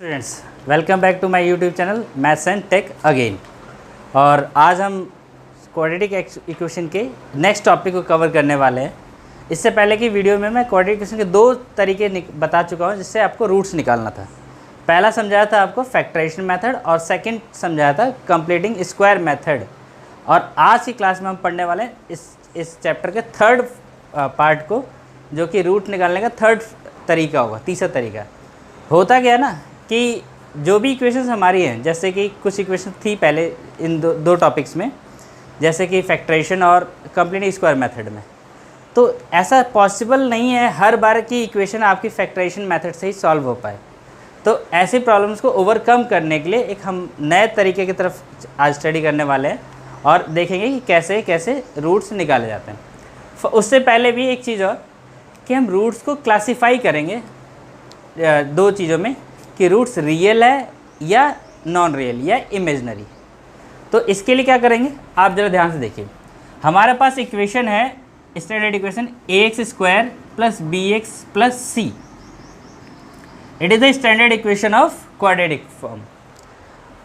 Students, welcome back to my YouTube channel maths and tech again. और आज हम quadratic equation के next topic को कवर करने वाले हैं। इससे पहले की वीडियो में मैं क्वाड्रेटिक इक्वेशन के दो तरीके बता चुका हूं जिससे आपको रूट्स निकालना था। पहला समझाया था आपको फैक्टराइजेशन मेथड और सेकंड समझाया था कंप्लीटिंग स्क्वायर मेथड। और आज की क्लास में हम पढ़ने वाले हैं इस चैप्टर के थर्ड पार्ट को, जो कि रूट निकालने का थर्ड तरीका होगा, तीसरा तरीका। होता क्या है ना कि जो भी इक्वेशंस हमारी हैं, जैसे कि कुछ इक्वेशन थी पहले इन दो टॉपिक्स में, जैसे कि फैक्टराइजेशन और कंप्लीट स्क्वायर मेथड में, तो ऐसा पॉसिबल नहीं है हर बार की इक्वेशन आपकी फैक्टराइजेशन मेथड से ही सॉल्व हो पाए। तो ऐसी प्रॉब्लम्स को ओवरकम करने के लिए एक हम नए तरीके की तरफ आज स्टडी करने वाले हैं और देखेंगे कि कैसे कैसे रूट्स निकाले जाते हैं। उससे पहले भी एक चीज़ और कि हम रूट्स को क्लासीफाई करेंगे दो चीज़ों में, कि रूट्स रियल है या नॉन रियल या इमेजनरी। तो इसके लिए क्या करेंगे आप ज़रा ध्यान से देखिए। हमारे पास इक्वेशन है standard equation ax² + bx + c। It is the standard equation of quadratic form.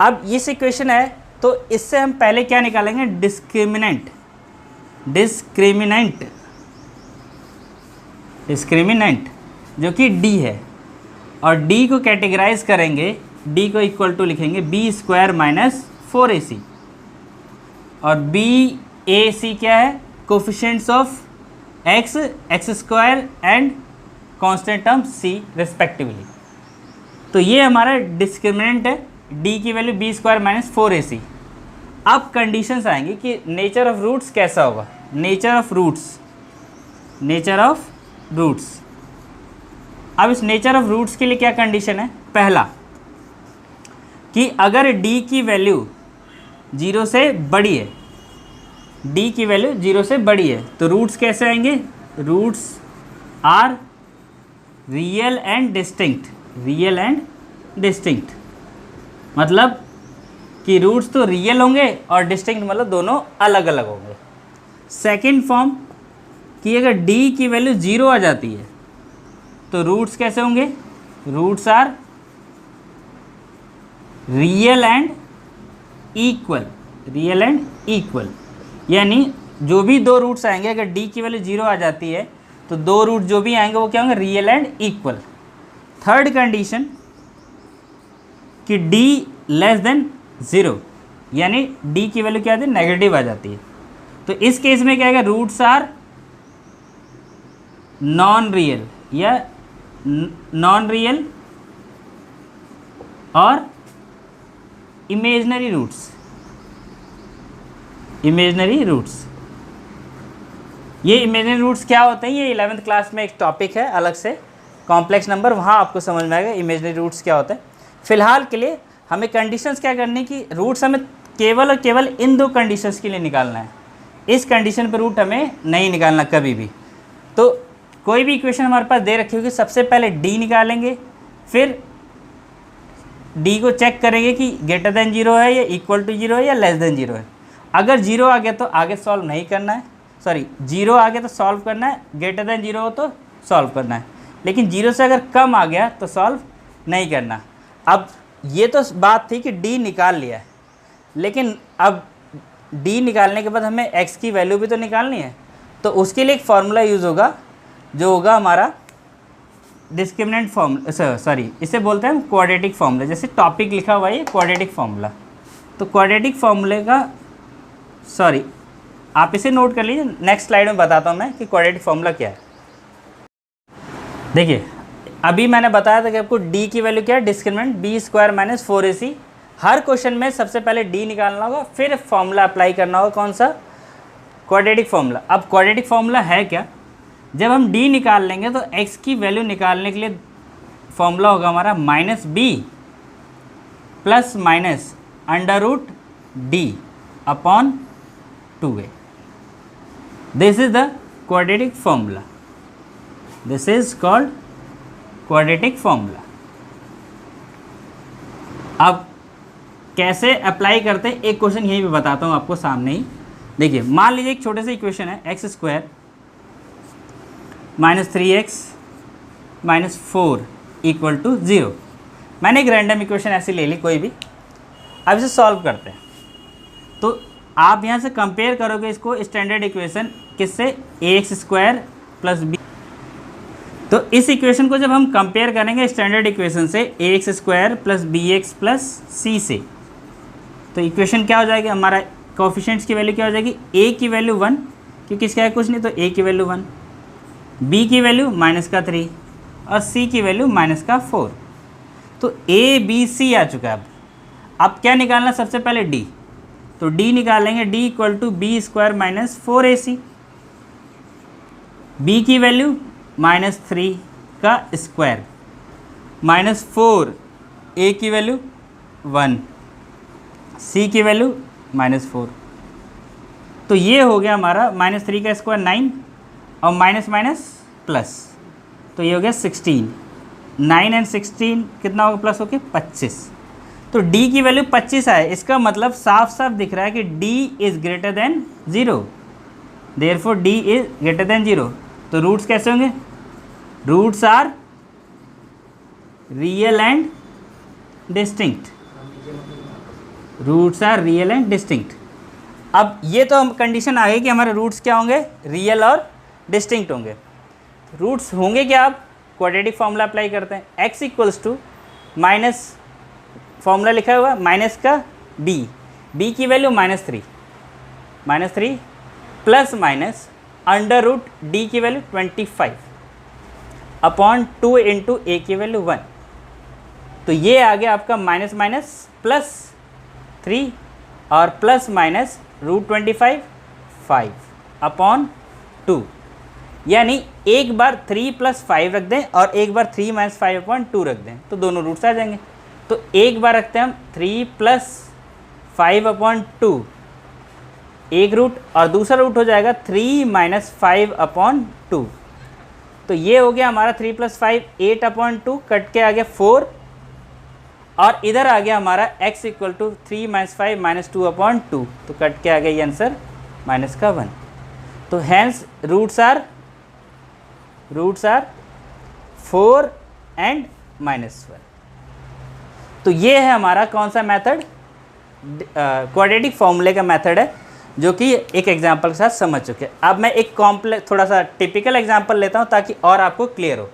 अब इस इक्वेशन है तो इससे हम पहले क्या निकालेंगे, डिस्क्रिमिनेंट जो कि d है। और d को कैटेगराइज करेंगे, d को इक्वल टू लिखेंगे b² - 4ac। और b/a/c क्या है, coefficients of x, x² and constant term c respectively. तो ये हमारा डिस्क्रिमिनेंट है, d की वैल्यू b² - 4ac। अब कंडीशंस आएंगी कि नेचर ऑफ रूट्स कैसा होगा। Nature of roots. अब इस नेचर ऑफ रूट्स के लिए क्या कंडीशन है, पहला कि अगर d की वैल्यू 0 से बड़ी है, d की वैल्यू 0 से बड़ी है, तो रूट्स कैसे आएंगे, roots are real and distinct. मतलब कि रूट्स तो रियल होंगे और डिस्टिंक्ट मतलब दोनों अलग अलग होंगे। सेकंड फॉर्म कि अगर d की वैल्यू 0 आ जाती है तो रूट्स कैसे होंगे, roots are real and equal. यानी जो भी दो रूट्स आएंगे, अगर d की वैल्यू 0 आ जाती है तो दो रूट जो भी आएंगे वो क्या होंगे, real and equal. Third condition कि d < 0, यानी d की वैल्यू क्या आती है, नेगेटिव आ जाती है। तो इस केस में क्या आएगा, रूट्स आर नॉन रियल और इमेजनरी रूट्स। ये इमेजनरी रूट्स क्या होते हैं, ये 11th क्लास में एक टॉपिक है अलग से, कॉम्प्लेक्स नंबर, वहाँ आपको समझ में आएगा इमेजनरी रूट्स क्या होते हैं। फिलहाल के लिए हमें कंडीशंस क्या करनी कि रूट्स हमें केवल और केवल इन दो कंडीशंस के लिए निकालना है। इस कंडीशन पर रूट हमें नहीं निकालना कभी भी। तो कोई भी इक्वेशन हमारे पास दे रखी होगी, सबसे पहले d निकालेंगे, फिर d को चेक करेंगे कि > 0 है या इक्वल टू 0 है या <0 है। अगर 0 आ गया तो आगे सॉल्व नहीं करना है, 0 आ गया तो सॉल्व करना है, > 0 हो तो सॉल्व करना है। लेकिन 0 से अगर कम आ गया तो सॉल्व नहीं करना। अब ये तो बात थी कि d निकाल लिया है, लेकिन अब d निकालने के बाद हमें x की वैल्यू भी तो निकालनी है। तो उसके लिए एक फार्मूला यूज़ होगा जो होगा हमारा डिस्क्रिमिनेंट फार्मूला, इसे बोलते हैं हम क्वाड्रेटिक फार्मूला। जैसे टॉपिक लिखा हुआ है ये क्वाड्रेटिक फार्मूला, तो क्वाड्रेटिक फार्मूले का आप इसे नोट कर लीजिए। नेक्स्ट स्लाइड में बताता हूँ मैं कि क्वाड्रेटिक फार्मूला क्या है। देखिए अभी मैंने बताया था कि आपको d की वैल्यू क्या है, डिस्क्रिमिनेंट b² - 4ac। हर क्वेश्चन में सबसे पहले d निकालना होगा, फिर फॉर्मूला अप्लाई करना होगा, कौन सा, क्वाड्रेटिक फार्मूला। अब क्वाड्रेटिक फार्मूला है क्या, जब हम d निकाल लेंगे तो x की वैल्यू निकालने के लिए फॉर्मूला होगा हमारा -b ± √d/2a। This is the quadratic formula, this is called quadratic formula. अब कैसे अप्लाई करते हैं, एक क्वेश्चन यहीं पे बताता हूँ आपको सामने ही। देखिए मान लीजिए एक छोटे से इक्वेशन है, x² - 3x - 4 = 0। मैंने एक रैंडम इक्वेशन ऐसी ले ली कोई भी, अब इसे सॉल्व करते हैं। तो आप यहाँ से कंपेयर करोगे इसको स्टैंडर्ड इक्वेशन किससे, ax² + b। तो इस इक्वेशन को जब हम कंपेयर करेंगे स्टैंडर्ड इक्वेशन से ax² + bx + c से, तो इक्वेशन क्या हो जाएगी, हमारा कोफिशिएंट्स की वैल्यू क्या हो जाएगी, a की वैल्यू 1 क्योंकि इसका है कुछ नहीं, तो a की वैल्यू 1, b की वैल्यू -3 और c की वैल्यू -4। तो a b c आ चुका है। अब क्या निकालना, सबसे पहले d, तो d निकालेंगे, d = b² - 4ac। b की वैल्यू -3 का स्क्वायर, -4, a की वैल्यू 1, c की वैल्यू -4। तो ये हो गया हमारा -3 का स्क्वायर 9 और माइनस माइनस प्लस, तो ये हो गया 16। 9 और 16 कितना होगा, प्लस हो गया 25। तो d की वैल्यू 25 आए, इसका मतलब साफ साफ दिख रहा है कि d is greater than 0, therefore d is greater than 0। तो रूट्स कैसे होंगे, roots are real and distinct, roots are real and distinct. अब ये तो हम कंडीशन आ गई कि हमारे रूट्स क्या होंगे, रियल और डिस्टिंक्ट होंगे। रूट्स होंगे क्या, आप क्वाड्रेटिक फार्मूला अप्लाई करते हैं, x = माइनस, फार्मूला लिखा हुआ माइनस का b की वैल्यू -3 प्लस माइनस √d की वैल्यू 25 अपॉन 2 × a की वैल्यू 1। तो ये आ गया आपका माइनस माइनस +3 और प्लस माइनस √25 5 अपॉन 2, यानी एक बार 3 + 5 रख दें और एक बार 3 - 5 अपॉन 2 रख दें तो दोनों रूट्स आ जाएंगे। तो एक बार रखते हैं हम 3 + 5 अपॉन 2 एक रूट, और दूसरा रूट हो जाएगा 3 - 5 अपॉन 2। तो ये हो गया हमारा 3 + 5 8 अपॉन 2, कट के आ गया 4, और इधर आ गया हमारा x = 3 - 5 - 2 अपॉन 2, तो कट के आ गया ये आंसर -1। तो हैंस रूट्स आर 4 एंड -1। तो ये है हमारा कौन सा मेथड, क्वाड्रेटिक फॉर्मूले का मेथड है, जो कि एक एग्जांपल के साथ समझ चुके हैं। अब मैं एक कॉम्प्लेक्स, थोड़ा सा टिपिकल एग्जांपल लेता हूं ताकि और आपको क्लियर हो।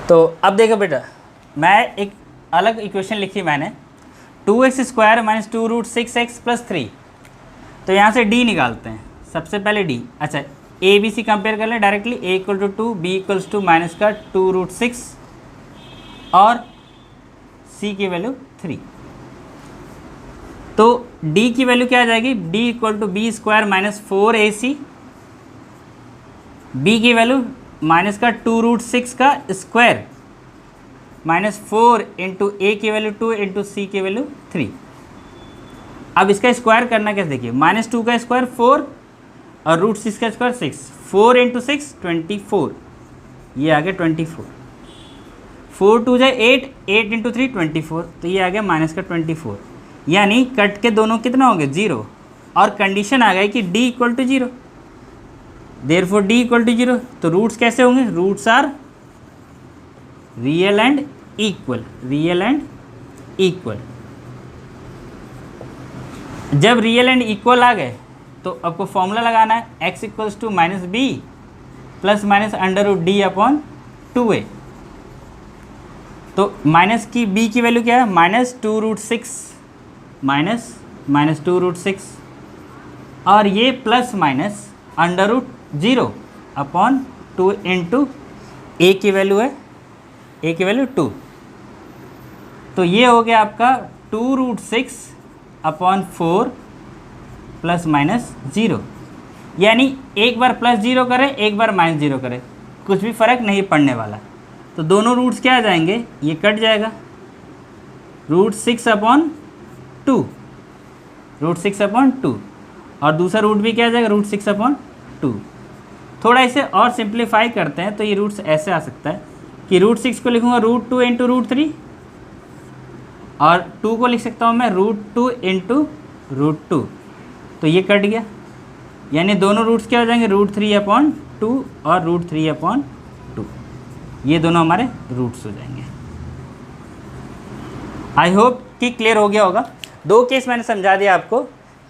तो अब देखो बेटा, मैं एक अलग इक्वेशन लिखी मैंने, 2x² - 2√6x + 3। तो यहाँ से d निकालते हैं, सबसे पहले d। अच्छा, a b c कंपेयर कर लें डायरेक्टली, a = 2, b = -2√6 और c की वैल्यू 3। तो d की वैल्यू क्या आ जाएगी, d = b² - 4ac, b की वैल्यू -2√6 का स्क्वायर -4 × a की वैल्यू 2 × c की वैल्यू 3। अब इसका स्क्वायर करना कैसे, देखिए, -2 का स्क्वायर 4 और √6 का स्क्वायर 6, 4 × 6 24, ये आ गया 24, 4 2 = 8, 8 × 3 24, तो ये आ गया -24, यानी कट के दोनों कितना होंगे 0, और कंडीशन आ गई कि d = 0, देयरफॉर d = 0। तो रूट्स कैसे होंगे, roots are real and equal, real and equal. जब रियल एंड इक्वल आ गए तो आपको फॉर्मूला लगाना है, x = -b plus minus √d upon 2a। तो माइनस की b की वैल्यू क्या है, -2√6 -2√6, और ये प्लस माइनस √0 अपॉन 2 × a की वैल्यू है, a की वैल्यू 2। तो ये हो गया आपका 2√6 अपॉन 4 प्लस माइनस 0, यानी एक बार +0 करें एक बार -0 करें, कुछ भी फ़र्क नहीं पड़ने वाला। तो दोनों रूट्स क्या आ जाएंगे, ये कट जाएगा, √6 अपॉन 2, √6 अपॉन 2, और दूसरा रूट भी क्या आ जाएगा, √6 अपॉन 2। थोड़ा इसे और सिंप्लीफाई करते हैं तो ये रूट्स ऐसे आ सकता है कि √6 को लिखूँगा √2 × √3, और 2 को लिख सकता हूँ मैं √2 × √2, तो ये कट गया, यानी दोनों रूट्स क्या हो जाएंगे, √3 अपॉन 2 और √3 अपॉन 2। ये दोनों हमारे रूट्स हो जाएंगे। आई होप कि क्लियर हो गया होगा। 2 केस मैंने समझा दिया आपको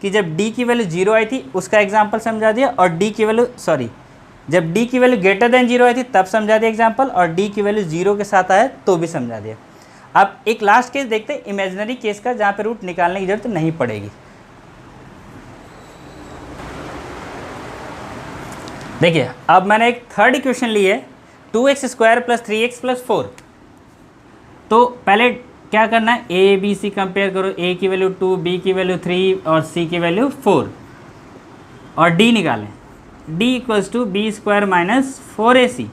कि जब d की वैल्यू 0 आई थी उसका एग्जाम्पल समझा दिया, और d की वैल्यू जब d की वैल्यू ग्रेटर देन 0 आई थी तब समझा दिया एग्जाम्पल, और d की वैल्यू 0 के साथ आया तो भी समझा दिया। अब एक लास्ट केस देखते हैं इमेजिनरी केस का, जहाँ पे रूट निकालने की जरूरत नहीं पड़ेगी। देखिए अब मैंने एक थर्ड इक्वेशन ली है 2x² + 3x + 4। तो पहले क्या करना है, ए बी सी कंपेयर करो, a की वैल्यू 2, b की वैल्यू 3 और c की वैल्यू 4, और d निकालें। d = b² - 4ac।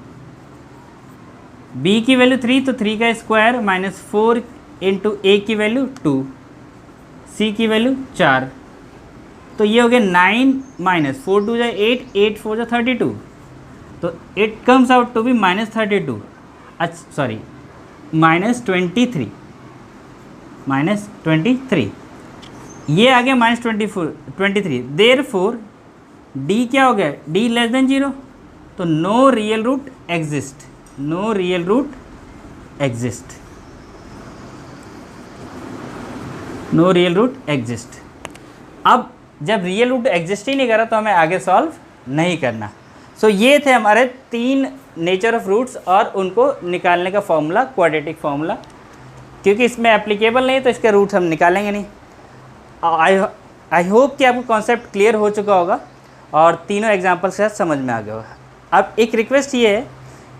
b की वैल्यू 3 तो 3 का स्क्वायर माइनस 4 इंटू a की वैल्यू 2, c की वैल्यू 4, तो ये हो गया 9 माइनस 4 2 जा 8, 8 4 जा 32, तो it comes out to be -32, अच्छा सॉरी -23, -23, ये आ गया -23। देयरफॉर d क्या हो गया, d लेस देन 0, तो no real root exist, no real root exist, no real root exist. अब जब रियल रूट एग्जिस्ट ही नहीं करा तो हमें आगे सॉल्व नहीं करना। सो ये थे हमारे 3 नेचर ऑफ रूट्स और उनको निकालने का फॉर्मूला, क्वाड्रेटिक फॉर्मूला। क्योंकि इसमें एप्लीकेबल नहीं तो इसके रूट्स हम निकालेंगे नहीं। आई होप कि आपको कॉन्सेप्ट क्लियर हो चुका होगा और तीनों एग्जाम्पल्स के साथ समझ में आ गया होगा। अब एक रिक्वेस्ट ये है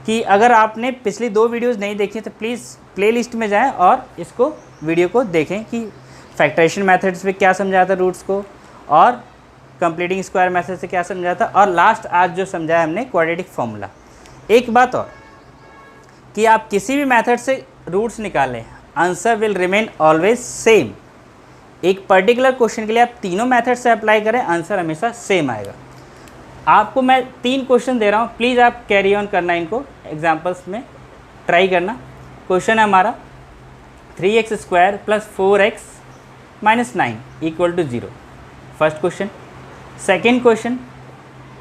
कि अगर आपने पिछली 2 वीडियोज़ नहीं देखी तो प्लीज़ प्लेलिस्ट में जाएं और इसको वीडियो को देखें कि फैक्टराइजेशन मेथड्स में क्या समझाया था रूट्स को, और कंप्लीटिंग स्क्वायर मेथड से क्या समझाया था, और लास्ट आज जो समझाया हमने क्वाड्रेटिक फॉर्मूला। एक बात और कि आप किसी भी मेथड से रूट्स निकालें, answer will remain always same. एक पर्टिकुलर क्वेश्चन के लिए आप तीनों मेथड से अप्लाई करें, आंसर हमेशा सेम आएगा। आपको मैं 3 क्वेश्चन दे रहा हूँ, प्लीज़ आप कैरी ऑन करना, इनको एग्जाम्पल्स में ट्राई करना। क्वेश्चन है हमारा 3x² + 4x - 9 = 0, first question. Second question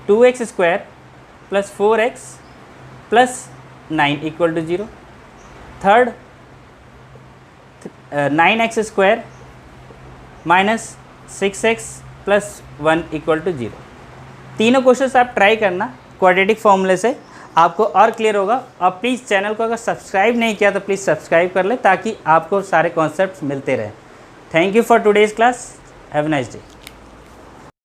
2x² + 4x + 9 = 0। Third 9x² - 6x + 1 = 0। तीनों क्वेश्चंस आप ट्राई करना क्वाड्रेटिक फॉर्मूले से, आपको और क्लियर होगा। और प्लीज़ चैनल को अगर सब्सक्राइब नहीं किया तो प्लीज़ सब्सक्राइब कर ले ताकि आपको सारे कॉन्सेप्ट्स मिलते रहें। Thank you for today's class, have a nice day.